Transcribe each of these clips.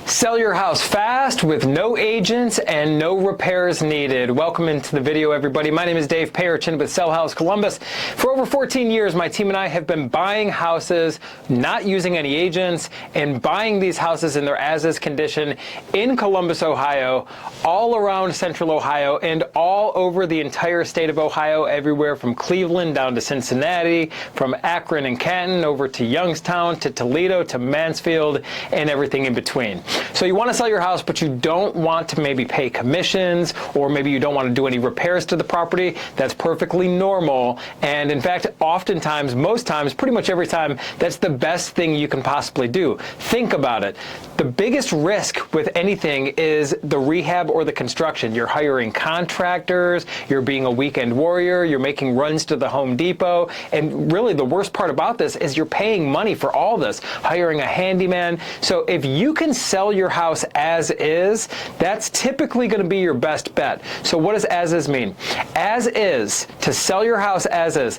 Sell your house fast with no agents and no repairs needed. Welcome into the video, everybody. My name is Dave Payerchin with Sell House Columbus. For over 14 years, my team and I have been buying houses, not using any agents, and buying these houses in their as-is condition in Columbus, Ohio, all around central Ohio, and all over the entire state of Ohio, everywhere from Cleveland down to Cincinnati, from Akron and Canton over to Youngstown, to Toledo, to Mansfield, and everything in between. So you want to sell your house, but you don't want to maybe pay commissions, or maybe you don't want to do any repairs to the property. That's perfectly normal. And in fact, oftentimes, most times, pretty much every time, that's the best thing you can possibly do. Think about it. The biggest risk with anything is the rehab or the construction. You're hiring contractors, you're being a weekend warrior, you're making runs to the Home Depot, and really the worst part about this is you're paying money for all this, hiring a handyman. So if you can sell your house as is, that's typically going to be your best bet. So what does as is mean? As is, to sell your house as is,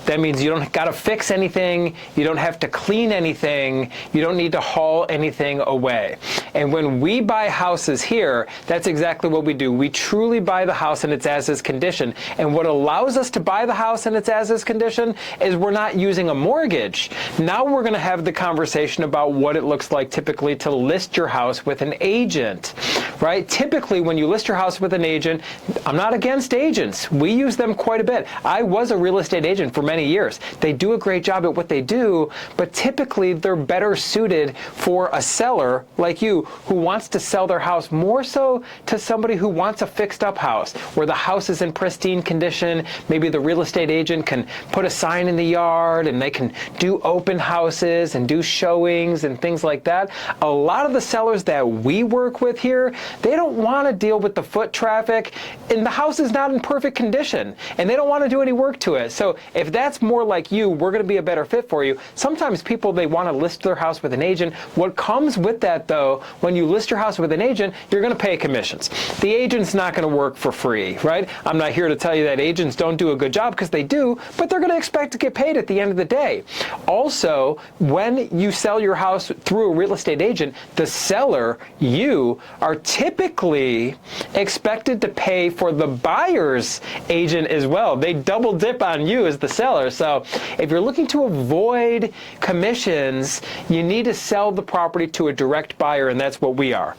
that means you don't got to fix anything, you don't have to clean anything, you don't need to haul anything away. And when we buy houses here, that's exactly what we do. We truly buy the house in its as-is condition. And what allows us to buy the house in its as-is condition is we're not using a mortgage. Now we're going to have the conversation about what it looks like typically to list your house with an agent, right? Typically, when you list your house with an agent, I'm not against agents. We use them quite a bit. I was a real estate agent for many years. They do a great job at what they do, but typically they're better suited for a seller like you who wants to sell their house more so to somebody who wants a fixed up house where the house is in pristine condition. Maybe the real estate agent can put a sign in the yard and they can do open houses and do showings and things like that. A lot of the sellers that we work with here, they don't want to deal with the foot traffic and the house is not in perfect condition and they don't want to do any work to it. So if that's more like you, we're going to be a better fit for you. Sometimes people, they want to list their house with an agent. What comes with that though, when you list your house with an agent, you're going to pay commissions. The agent's not going to work for free, right? I'm not here to tell you that agents don't do a good job, because they do, but they're going to expect to get paid at the end of the day. Also, when you sell your house through a real estate agent, the seller, you, are typically expected to pay for the buyer's agent as well. They double dip on you as the seller. So if you're looking to avoid commissions, you need to sell the property to a direct buyer, and that's what we are.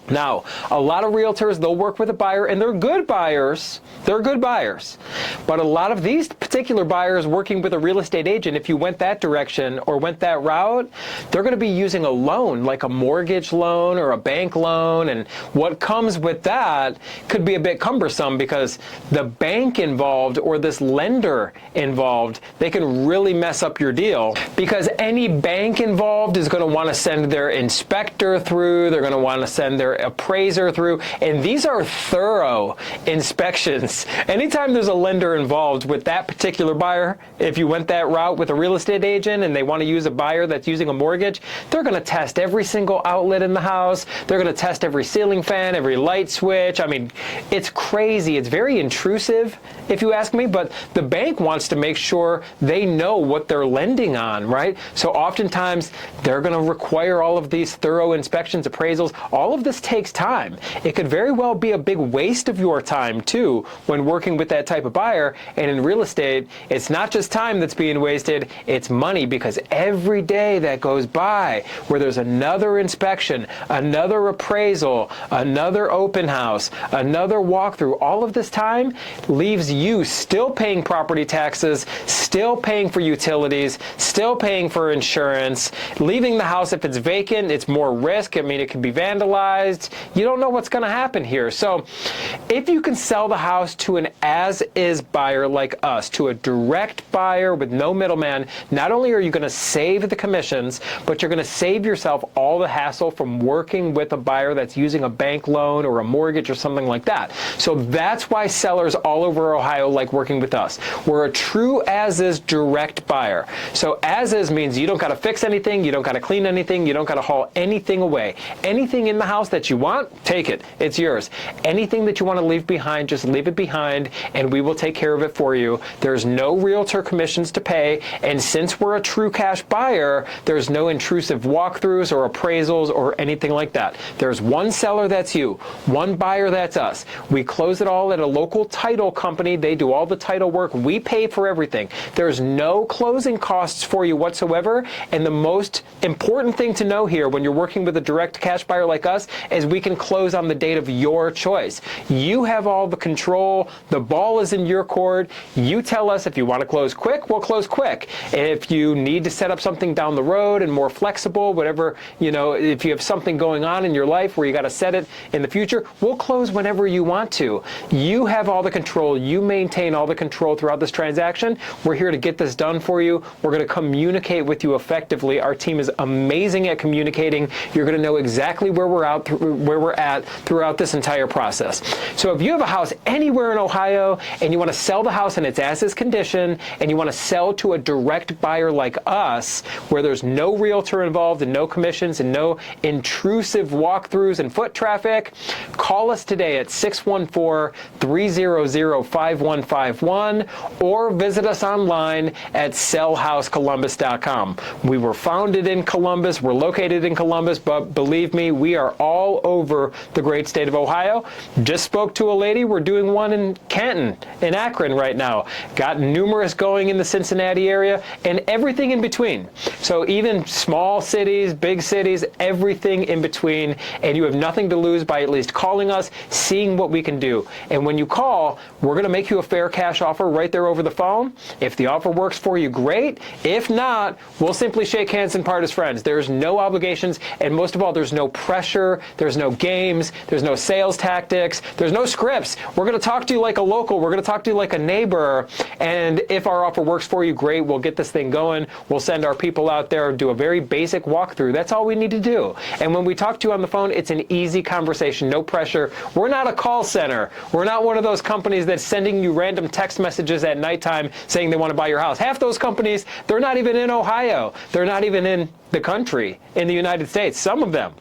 Now, a lot of realtors, they'll work with a buyer, and they're good buyers. They're good buyers. But a lot of these particular buyers working with a real estate agent, if you went that direction or went that route, they're going to be using a loan, like a mortgage loan or a bank loan. And what comes with that could be a bit cumbersome, because the bank involved or this lender involved, they can really mess up your deal, because any bank involved is going to want to send their inspector through, they're going to want to send their appraiser through, and these are thorough inspections. Anytime there's a lender involved with that particular buyer, if you went that route with a real estate agent and they want to use a buyer that's using a mortgage, they're going to test every single outlet in the house. They're going to test every ceiling fan, every light switch. I mean, it's crazy. It's very intrusive, if you ask me, but the bank wants to make sure they know what they're lending on, right? So oftentimes they're going to require all of these thorough inspections, appraisals. All of this takes time. It could very well be a big waste of your time too when working with that type of buyer. And in real estate, it's not just time that's being wasted, it's money, because every day that goes by where there's another inspection, another appraisal, another open house, another walkthrough, all of this time leaves you still paying property taxes, still paying for utilities, still paying for insurance, leaving the house. If it's vacant, it's more risk. I mean, it can be vandalized. You don't know what's going to happen here. So if you can sell the house to an as-is buyer like us, to a direct buyer with no middleman, not only are you going to save the commissions, but you're going to save yourself all the hassle from working with a buyer that's using a bank loan or a mortgage or something like that. So that's why sellers all over Ohio like working with us. We're a true as-is direct buyer. So as-is means you don't got to fix anything, you don't got to clean anything, you don't got to haul anything away. Anything in the house that that you want, take it. It's yours. Anything that you want to leave behind, just leave it behind, and we will take care of it for you. There's no realtor commissions to pay, and since we're a true cash buyer, there's no intrusive walkthroughs or appraisals or anything like that. There's one seller, that's you. One buyer, that's us. We close it all at a local title company. They do all the title work. We pay for everything. There's no closing costs for you whatsoever, and the most important thing to know here when you're working with a direct cash buyer like us is we can close on the date of your choice. You have all the control. The ball is in your court. You tell us if you want to close quick, we'll close quick. If you need to set up something down the road and more flexible, whatever, if you have something going on in your life where you got to set it in the future, we'll close whenever you want to. You have all the control. You maintain all the control throughout this transaction. We're here to get this done for you. We're going to communicate with you effectively. Our team is amazing at communicating. You're going to know exactly where we're at throughout this entire process. So if you have a house anywhere in Ohio and you want to sell the house in its as-is condition and you want to sell to a direct buyer like us where there's no realtor involved and no commissions and no intrusive walkthroughs and foot traffic, call us today at 614-300-5151 or visit us online at sellhousecolumbus.com. We were founded in Columbus. We're located in Columbus, but believe me, we are all over the great state of Ohio. Just spoke to a lady. We're doing one in Canton, in Akron right now. Got numerous going in the Cincinnati area and everything in between. So even small cities, big cities, everything in between, and you have nothing to lose by at least calling us, seeing what we can do. And when you call, we're going to make you a fair cash offer right there over the phone. If the offer works for you, great. If not, we'll simply shake hands and part as friends. There's no obligations, and most of all, there's no pressure, there's no games, there's no sales tactics, there's no scripts. We're going to talk to you like a local. We're going to talk to you like a neighbor, and if our offer works for you, great. We'll get this thing going. We'll send our people out there, do a very basic walkthrough. That's all we need to do. And when we talk to you on the phone, it's an easy conversation, no pressure. We're not a call center. We're not one of those companies that's sending you random text messages at nighttime saying they want to buy your house. Half those companies, they're not even in Ohio. They're not even in the country, in the United States, some of them.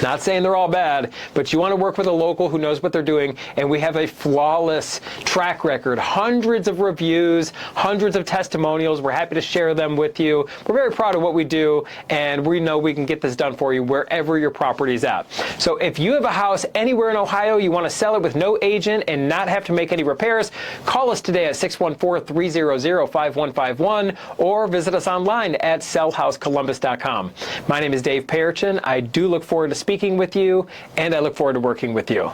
Not saying they're all bad, but you want to work with a local who knows what they're doing, and we have a flawless track record. Hundreds of reviews, hundreds of testimonials. We're happy to share them with you. We're very proud of what we do, and we know we can get this done for you wherever your property's at. So if you have a house anywhere in Ohio, you want to sell it with no agent and not have to make any repairs, call us today at 614-300-5151 or visit us online at sellhousecolumbus.com. My name is Dave Perichin. I do look forward to speaking with you, and I look forward to working with you.